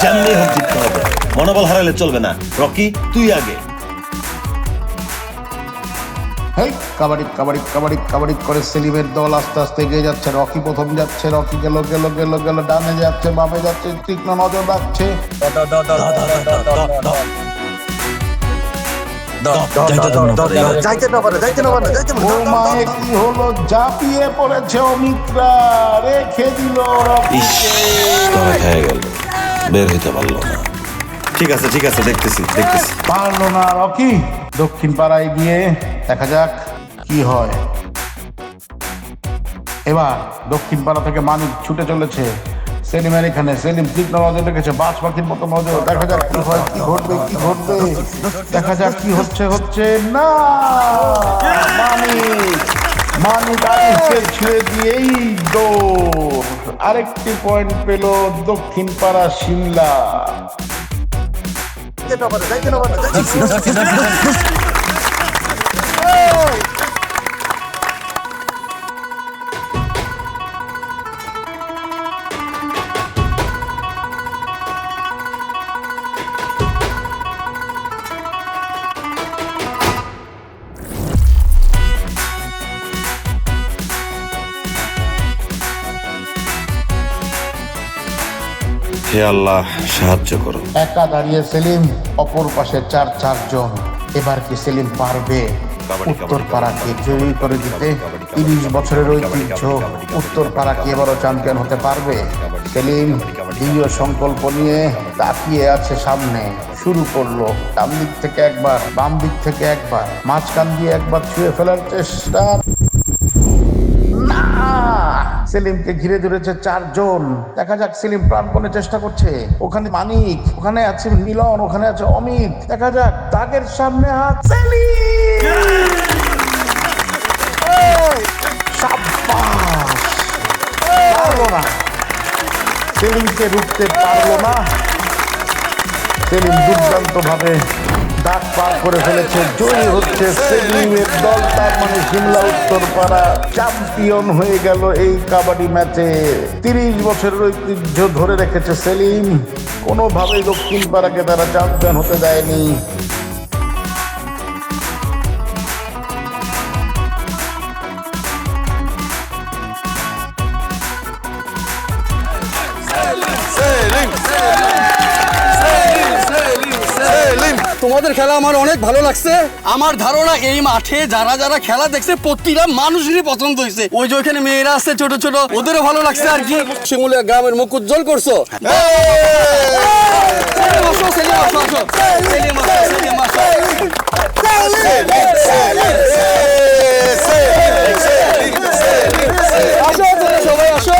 যেমনি হোক জিততে হবে, মনোবল হারালে চলবে না। রকি তুই আগে। হেই, কাবাডি কাবাডি কাবাডি কাবাডি করে সেলিমের দল আস্তে আস্তে এগিয়ে যাচ্ছে। রকি প্রথম যাচ্ছে, রকি গেল গেল গেল গেল, ডানে যাচ্ছে, বামে যাচ্ছে, তীক্ষ্ণ নজর রাখছে। ও মায়ে কি হলো, ঝাঁপিয়ে পড়েছে অমিত্রা, রেখে দিল ইস, ধরা খেয়ে গেল, বের হইতে পারলো না। ঠিক আছে ঠিক আছে, দেখতেছি দেখতেছি। পারলো না রকি। দক্ষিণ পাড়ায় গিয়ে দেখা যাক কি হয়। এবার দক্ষিণ পাড়া থেকে মানিক ছুটে চলেছে সেলিমের এখানে। সেলিম তীক্ষ্ণ নজর রেখেছে, বাজ পাখির মতো নজর। দেখা যাক কি হয়, কি ঘটবে, কি ঘটবে। দেখা যাক কি হচ্ছে। হচ্ছে না, মানিক মানিক আরিফকে ছেড়ে দিয়েই দৌড়। আরেকটি পয়েন্ট পেল দক্ষিণ পাড়া সিমলা। হে আল্লাহ, সাহায্য করো। একা দাঁড়িয়ে সেলিম, অপর পাশে চারজন। এবার কি সেলিম পারবে উত্তর পাড়াকে জয়ী করে দিতে? ৩০ বছরের ঐতিহ্য উত্তর পাড়া কি এবারও চ্যাম্পিয়ন হতে পারবে? সেলিম দৃঢ় সংকল্প নিয়ে তাকিয়ে আছে সামনে। শুরু করলো, ডান দিক থেকে একবার, বাম দিক থেকে একবার, মাঝখান দিয়ে একবার ছুঁয়ে ফেলার চেষ্টা। না, সেলিমকে ঘিরে ধরেছে চারজন। দেখা যাক, সেলিম প্রাণপণে চেষ্টা করছে। ওখানে মানিক, ওখানে আছে মিলন, ওখানে আছে অমিত। দেখা যাক, দাগের সামনে হাত। সেলিম সাব্বাস! পারলো না, সেলিমকে রুখতে পারলো না। সেলিম দুর্দান্ত ভাবে দাগ পার করে ফেলেছে। জয়ী হচ্ছে সেলিমের দল। তার মানে সিমলা উত্তরপাড়া চ্যাম্পিয়ন হয়ে গেল এই কাবাডি ম্যাচে। ৩০ বছরের ঐতিহ্য ধরে রেখেছে সেলিম। কোনোভাবেই দক্ষিণ পাড়াকে তারা চ্যাম্পিয়ন হতে দেয়নি। তোমাদের খেলা আমার অনেক ভালো লাগছে। আমার ধারণা এই মাঠে যারা যারা খেলা দেখছে প্রতিটা মানুষেরই পছন্দ হয়েছে। ওই যে ওইখানে মেয়েরা আছে ছোট ছোট, ওদেরও ভালো লাগছে আর কি। শিমুলিয়া গ্রামের মুখ উজ্জ্বল করছো। সবাই আসো।